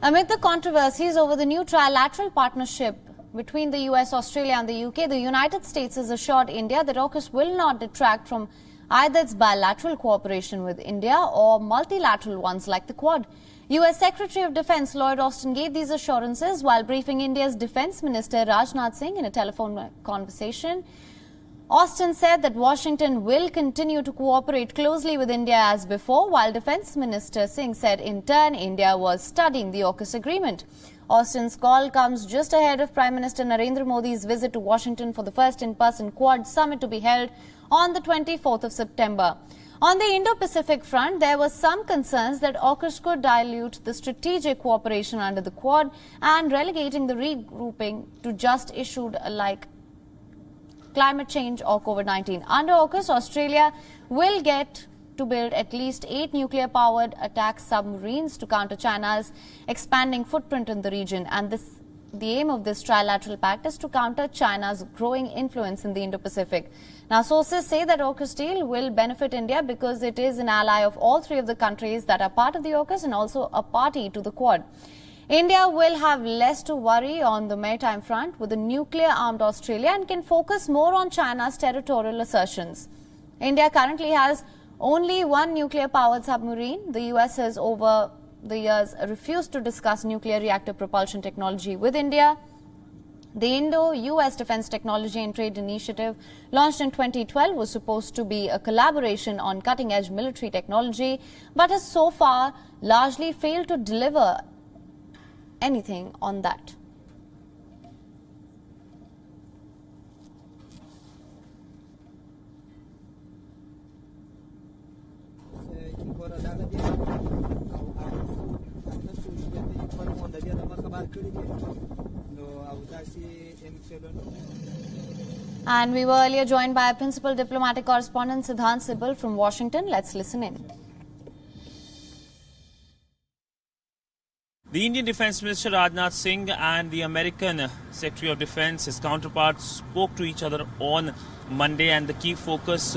Amid the controversies over the new trilateral partnership between the US, Australia and the UK, the United States has assured India that AUKUS will not detract from either its bilateral cooperation with India or multilateral ones like the Quad. US Secretary of Defense Lloyd Austin gave these assurances while briefing India's Defense Minister Rajnath Singh in a telephone conversation. Austin said that Washington will continue to cooperate closely with India as before, while Defense Minister Singh said in turn India was studying the AUKUS agreement. Austin's call comes just ahead of Prime Minister Narendra Modi's visit to Washington for the first in-person Quad summit to be held on the 24th of September. On the Indo-Pacific front, there were some concerns that AUKUS could dilute the strategic cooperation under the Quad and relegating the regrouping to just issues like climate change or COVID-19. Under AUKUS, Australia will get to build at least 8 nuclear-powered attack submarines to counter China's expanding footprint in the region. And the aim of this trilateral pact is to counter China's growing influence in the Indo-Pacific. Now, sources say that AUKUS deal will benefit India because it is an ally of all 3 of the countries that are part of the AUKUS and also a party to the Quad. India will have less to worry on the maritime front with a nuclear-armed Australia and can focus more on China's territorial assertions. India currently has only 1 nuclear-powered submarine. The US has over the years refused to discuss nuclear reactor propulsion technology with India. The Indo-US Defense Technology and Trade Initiative, launched in 2012, was supposed to be a collaboration on cutting-edge military technology, but has so far largely failed to deliver anything on that. And we were earlier joined by our principal diplomatic correspondent Siddhant Sibal from Washington. Let's listen in. The Indian Defence Minister Rajnath Singh and the American Secretary of Defence, his counterparts, spoke to each other on Monday, and the key focus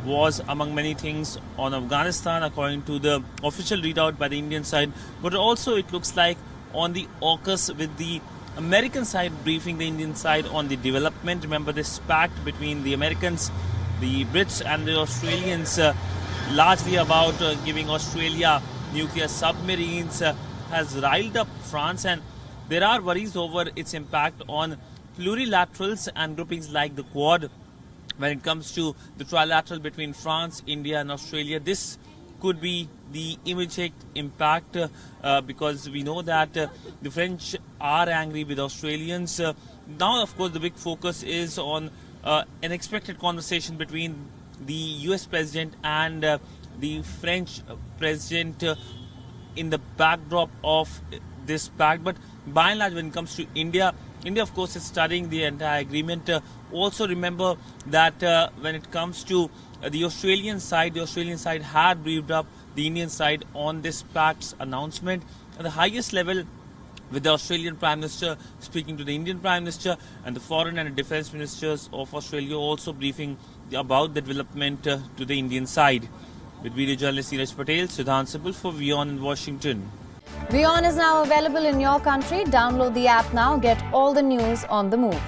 was, among many things, on Afghanistan, according to the official readout by the Indian side. But also it looks like on the AUKUS, with the American side briefing the Indian side on the development. Remember this pact between the Americans, the Brits and the Australians, largely about giving Australia nuclear submarines, has riled up France, and there are worries over its impact on plurilaterals and groupings like the Quad. When it comes to the trilateral between France, India and Australia, this could be the immediate impact because we know that the French are angry with Australians. Now, of course, the big focus is on an expected conversation between the US President and the French President in the backdrop of this pact. But by and large, when it comes to India, of course, is studying the entire agreement. Also remember that when it comes to the Australian side had briefed up the Indian side on this pact's announcement at the highest level, with the Australian Prime Minister speaking to the Indian Prime Minister and the Foreign and Defence Ministers of Australia also briefing about the development to the Indian side. With video journalist Neeraj Patel, Siddhant Sibal for WION in Washington. WION is now available in your country. Download the app now. Get all the news on the move.